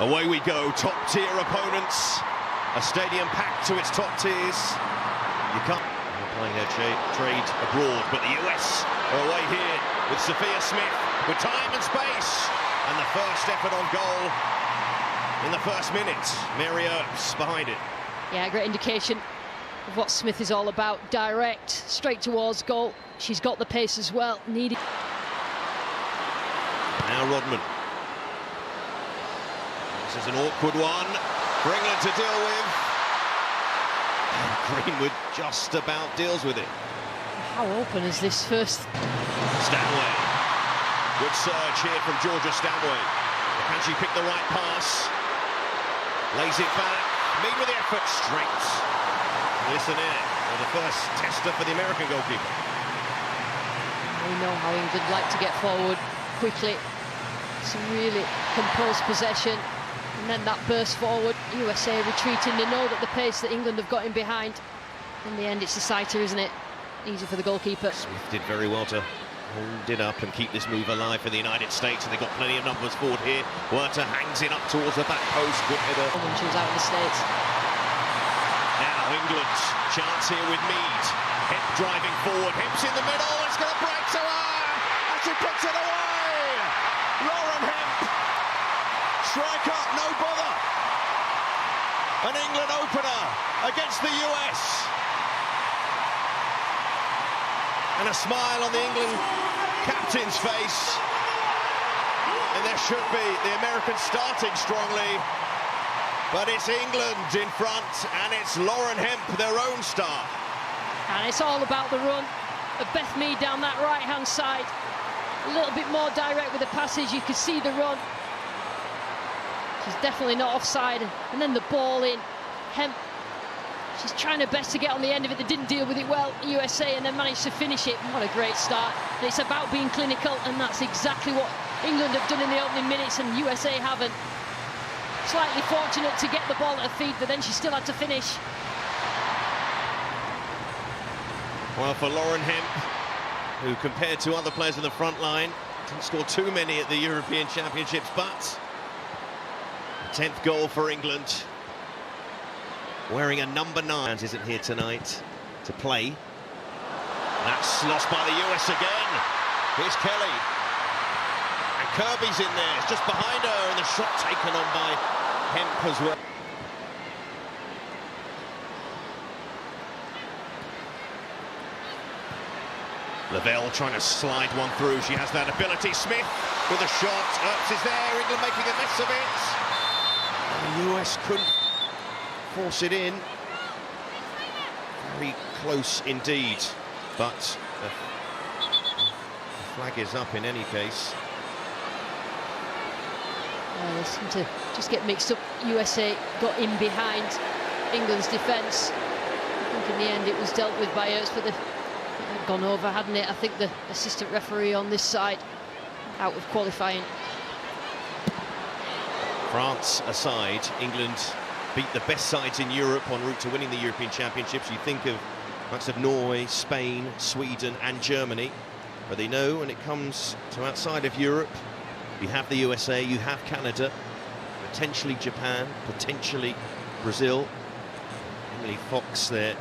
Away we go, top-tier opponents. A stadium packed to its top tiers. You can't... They're playing their trade abroad, but the US are away here with Sophia Smith, with time and space. And the first effort on goal in the first minute. Mary Earps behind it. Yeah, great indication of what Smith is all about. Direct, straight towards goal. She's got the pace as well. Needed. Now Rodman. This is an awkward one for England to deal with. And Greenwood just about deals with it. How open is this first? Stanway. Good surge here from Georgia Stanway. Can she pick the right pass? Lays it back. Made with the effort. Straight. Listen in. The first tester for the American goalkeeper. We know how England like to get forward quickly. Some really composed possession. And then that burst forward, USA retreating. They know that the pace that England have got in behind. In the end, it's the sighter, isn't it? Easy for the goalkeeper. Smith did very well to hold it up and keep this move alive for the United States, and they've got plenty of numbers forward here. Werter hangs it up towards the back post. Good header. When she was out in the States. Now England, chance here with Mead. Hemp driving forward, Hemp's in the middle. It's going to break to her, and she puts it away. Lauren Hemp. Strike up, no bother. An England opener against the US. And a smile on the England captain's face. And there should be the Americans starting strongly. But it's England in front, and it's Lauren Hemp, their own star. And it's all about the run of Beth Mead down that right-hand side. A little bit more direct with the passage. You can see the run. She's definitely not offside. And then the ball in. Hemp, she's trying her best to get on the end of it. They didn't deal with it well, USA, and then managed to finish it. What a great start. And it's about being clinical, and that's exactly what England have done in the opening minutes, and USA haven't. Slightly fortunate to get the ball at her feet, but then she still had to finish. Well, for Lauren Hemp, who compared to other players in the front line, didn't score too many at the European Championships, but 10th goal for England. Wearing a number 9. Isn't here tonight to play. That's lost by the US again. Here's Kelly. And Kirby's in there. It's just behind her, and the shot taken on by Hemp as well. Lavelle trying to slide one through. She has that ability. Smith with a shot. Earps is there. England making a mess of it. The US couldn't force it in. Very close indeed, but the flag is up in any case. They seem to just get mixed up. USA got in behind England's defence. I think in the end it was dealt with by Earps, but it had gone over, hadn't it? I think the assistant referee on this side out of qualifying. France aside, England beat the best sides in Europe en route to winning the European Championships. You think of likes of Norway, Spain, Sweden and Germany, but they know when it comes to outside of Europe, you have the USA, you have Canada, potentially Japan, potentially Brazil. Emily Fox there,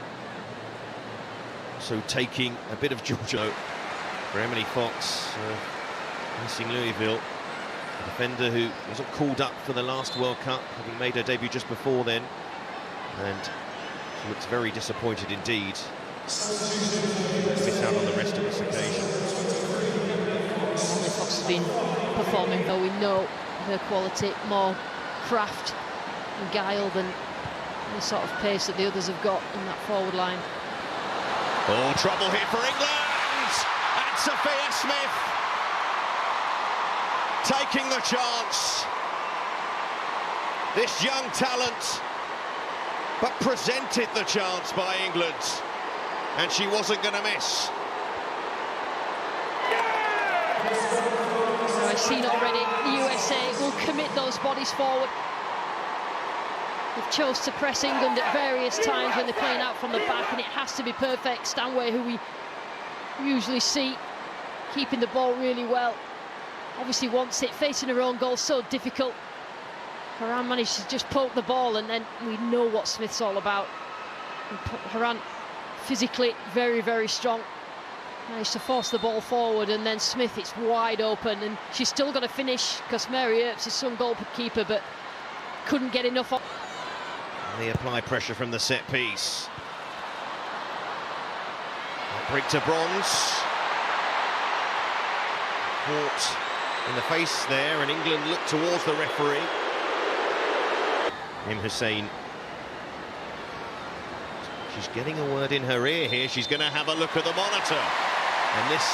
so taking a bit of Giorgio for Emily Fox, missing Louisville. A defender who wasn't called up for the last World Cup, having made her debut just before then, and she looks very disappointed indeed. Miss out on the rest of this occasion. Emily Fox has been performing, though we know her quality, more craft and guile than the sort of pace that the others have got in that forward line. Oh, trouble here for England! And Sophia Smith taking the chance. This young talent, but presented the chance by England, and she wasn't going to miss. So I've seen already the USA will commit those bodies forward. They've chose to press England at various times when they're playing out from the back, and it has to be perfect. Stanway, who we usually see keeping the ball really well, obviously wants it, facing her own goal, so difficult. Haran managed to just poke the ball, and then we know what Smith's all about. Haran, physically very, very strong, managed to force the ball forward, and then Smith, it's wide open, and she's still got to finish because Mary Earps is some goalkeeper, but couldn't get enough on. They apply pressure from the set piece. Break to Bronze. Caught in the face there, and England look towards the referee. Hussein. She's getting a word in her ear here. She's going to have a look at the monitor. And this,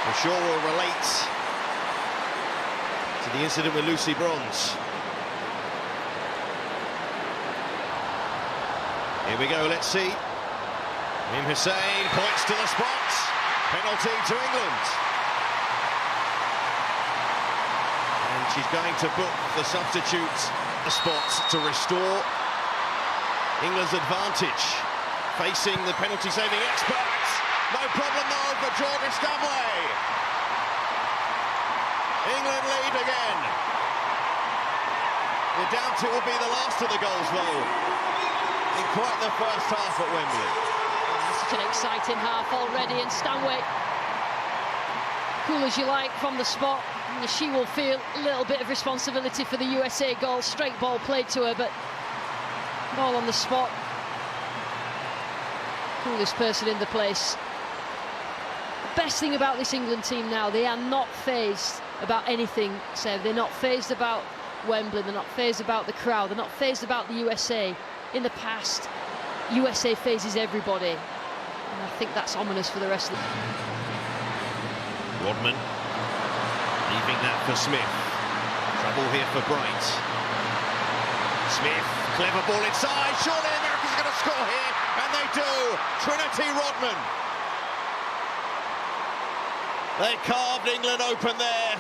I'm sure, will relate to the incident with Lucy Bronze. Here we go, let's see. Hussein points to the spot. Penalty to England. And she's going to book the substitute spot to restore England's advantage. Facing the penalty-saving experts. No problem though for Jordan Stanway. England lead again. You doubt it will be the last of the goals though. In quite the first half at Wembley. Such an exciting half already, and Stanway, cool as you like from the spot. She will feel a little bit of responsibility for the USA goal. Straight ball played to her, but ball on the spot. Coolest person in the place. The best thing about this England team now, they are not fazed about anything, Sev. They're not fazed about Wembley, they're not fazed about the crowd, they're not fazed about the USA. In the past, USA phases everybody. And I think that's ominous for the rest of the... Rodman leaving that for Smith. Trouble here for Bright. Smith, clever ball inside. Surely America's going to score here, and they do. Trinity Rodman. They carved England open there.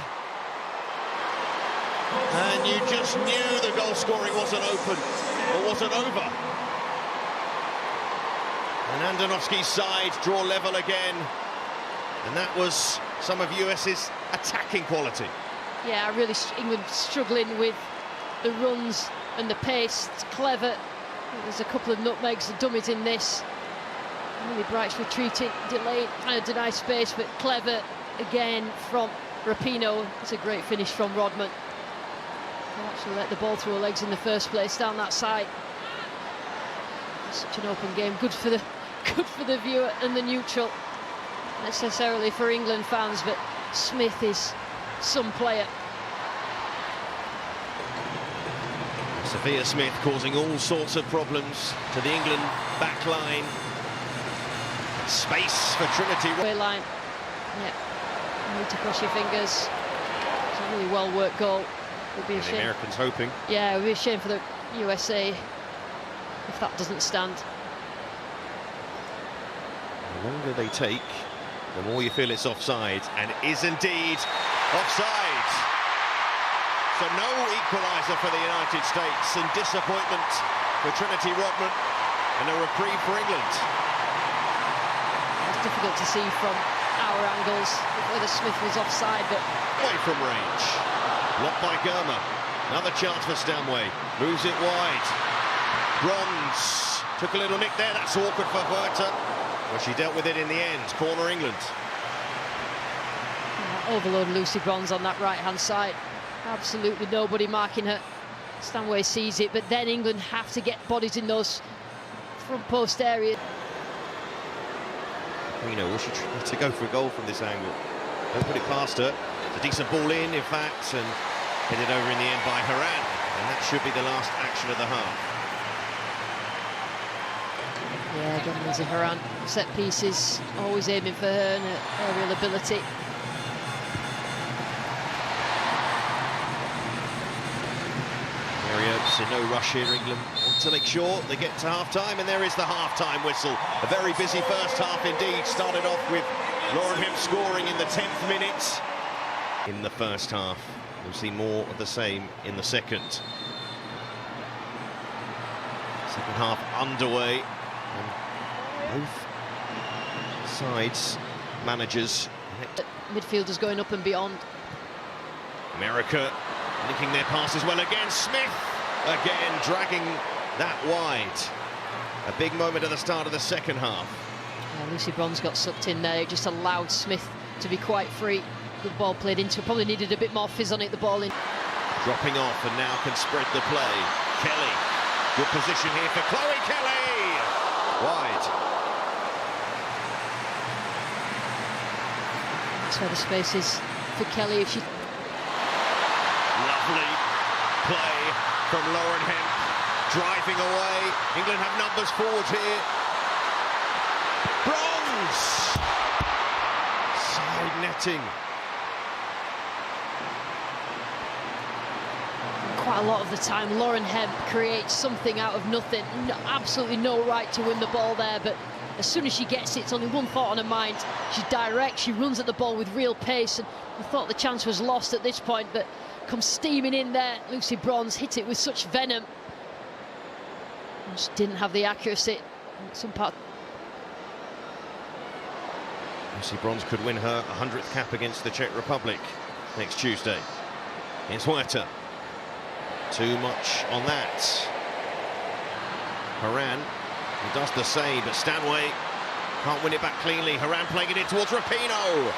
And you just knew the goal scoring wasn't open, or wasn't over. And Andonovski's side draw level again. And that was some of US's attacking quality. Yeah, really, England struggling with the runs and the pace. It's clever. There's a couple of nutmegs and dummies in this. Really Bright's retreating, delayed, trying to deny space, but clever again from Rapinoe. It's a great finish from Rodman. They actually let the ball through her legs in the first place down that side. Such an open game, good for the viewer and the neutral. Not necessarily for England fans, but Smith is some player. Sophia Smith causing all sorts of problems to the England back line. Space for Trinity. Line. Yeah. You need to cross your fingers. It's a really well-worked goal. It would be a shame. The Americans hoping. Yeah, it would be a shame for the USA if that doesn't stand. The longer they take, the more you feel it's offside, and it is indeed offside. So no equaliser for the United States, and disappointment for Trinity Rodman, and a reprieve for England. It's difficult to see from our angles whether Smith was offside, but... Away from range. Blocked by Germa. Another chance for Stanway. Moves it wide. Bronze. Took a little nick there. That's awkward for Huerta. Well, she dealt with it in the end. Corner England. Overload Lucy Bronze on that right-hand side. Absolutely nobody marking her. Stanway sees it, but then England have to get bodies in those front post areas. Will she try to go for a goal from this angle? Don't put it past her. It's a decent ball in fact, and headed over in the end by Haran. And that should be the last action of the half. Yeah, again, Lindsay Haran, set pieces, always aiming for her and her aerial ability. In no rush here, England want to make sure they get to half-time, and there is the half-time whistle. A very busy first half indeed. Started off with Lauren Hemp scoring in the 10th minute in the first half. We'll see more of the same in the second. Second half underway, and both sides, managers. Midfielders going up and beyond. America linking their passes well again. Smith Again, dragging that wide. A big moment at the start of the second half. Yeah, Lucy Bronze got sucked in there. It just allowed Smith to be quite free. Good ball played into it. Probably needed a bit more fizz on it, the ball in. Dropping off and now can spread the play. Kelly, good position here for Chloe Kelly. Wide. That's where the space is for Kelly if she... Lovely play from Lauren Hemp. Driving away. England have numbers forward here. Bronze! Side netting. Quite a lot of the time, Lauren Hemp creates something out of nothing. Absolutely no right to win the ball there, but as soon as she gets it, it's only one thought on her mind. She's direct, she runs at the ball with real pace, and I thought the chance was lost at this point, but comes steaming in there. Lucy Bronze hit it with such venom. Just didn't have the accuracy in some part. Lucy Bronze could win her 100th cap against the Czech Republic next Tuesday. Here's Huerta. Too much on that. Haran, he does the same, but Stanway can't win it back cleanly. Haran playing it in towards Rapinoe.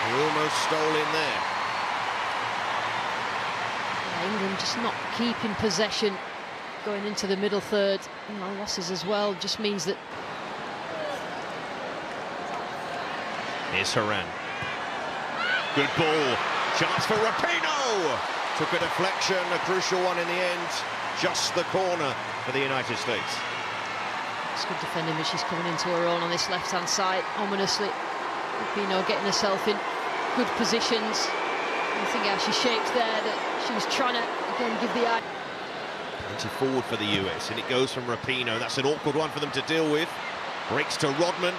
He almost stole in there. Yeah, England just not keeping possession going into the middle third. Losses as well just means that... Here's Haran. Good ball. Chance for Rapinoe. Took a deflection, a crucial one in the end. Just the corner for the United States. It's good defending, but she's coming into her own on this left-hand side, ominously. Rapinoe getting herself in good positions. I think how she shaped there, that she was trying to, again, give the eye. Plenty forward for the US, and it goes from Rapinoe. That's an awkward one for them to deal with. Breaks to Rodman.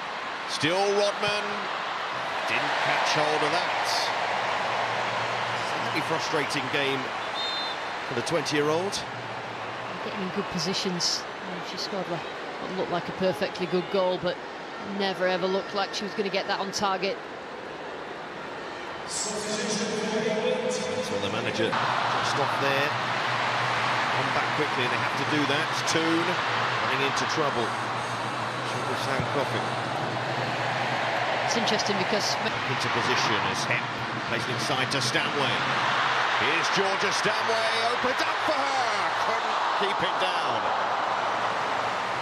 Still Rodman. Didn't catch hold of that. Slightly frustrating game for the 20-year-old. Getting in good positions. She scored what looked like a perfectly good goal, but never ever looked like she was going to get that on target. So the manager just off there. Come back quickly, they have to do that. Toon running into trouble. Should sound coughing. It's interesting because... Into position as Hemp plays it inside to Stanway. Here's Georgia Stanway, opened up for her! Couldn't keep it down.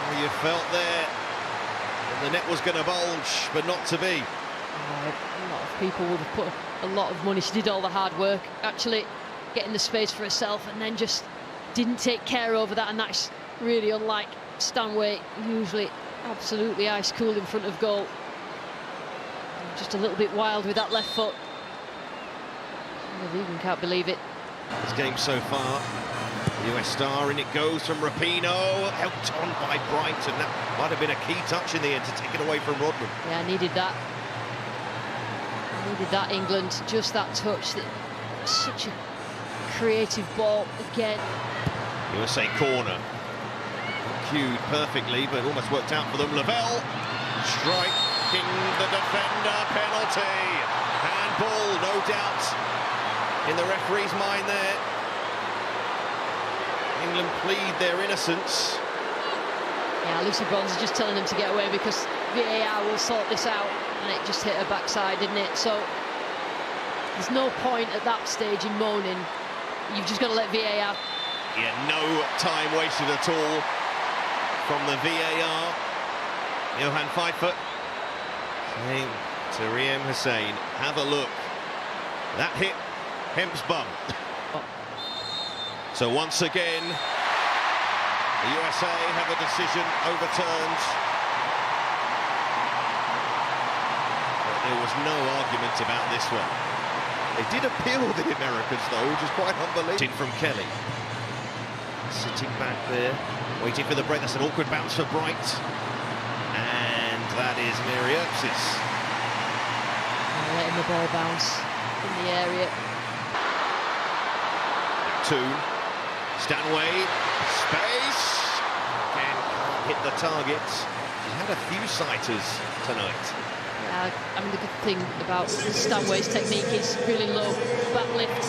Oh, you felt there that the net was going to bulge, but not to be. A lot of people would have put a lot of money. She did all the hard work, actually getting the space for herself, and then just didn't take care over that, and that's really unlike Stanway, usually absolutely ice cool in front of goal. Just a little bit wild with that left foot. I even can't believe it. This game so far, the US star, and it goes from Rapinoe, helped on by Brighton. That might have been a key touch in the end to take it away from Rodman. Yeah, I needed that. I needed that, England, just that touch. Such a creative ball again. USA corner. Cued perfectly, but almost worked out for them. Lavelle striking the defender, penalty. Handball, no doubt, in the referee's mind there. England plead their innocence. Yeah, Lucy Bronze is just telling them to get away because VAR will sort this out, and it just hit her backside, didn't it? So there's no point at that stage in moaning. You've just got to let VAR. Yeah, no time wasted at all from the VAR. Johan Pfeiffer saying to Riem Hussein, have a look. That hit Hemp's bum. So once again, the USA have a decision overturned. But there was no argument about this one. They did appeal the Americans, though, which is quite unbelievable. From Kelly. Sitting back there, waiting for the break. That's an awkward bounce for Bright. And that is Miriopsis. Letting the ball bounce in the area. Toon. Stanway. Space. Again, can't hit the target. She's had a few sighters tonight. Yeah, I mean, the good thing about Stanway's technique is really low back lift.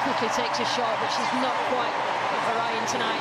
Good technically takes a shot, but she's not quite got her iron tonight.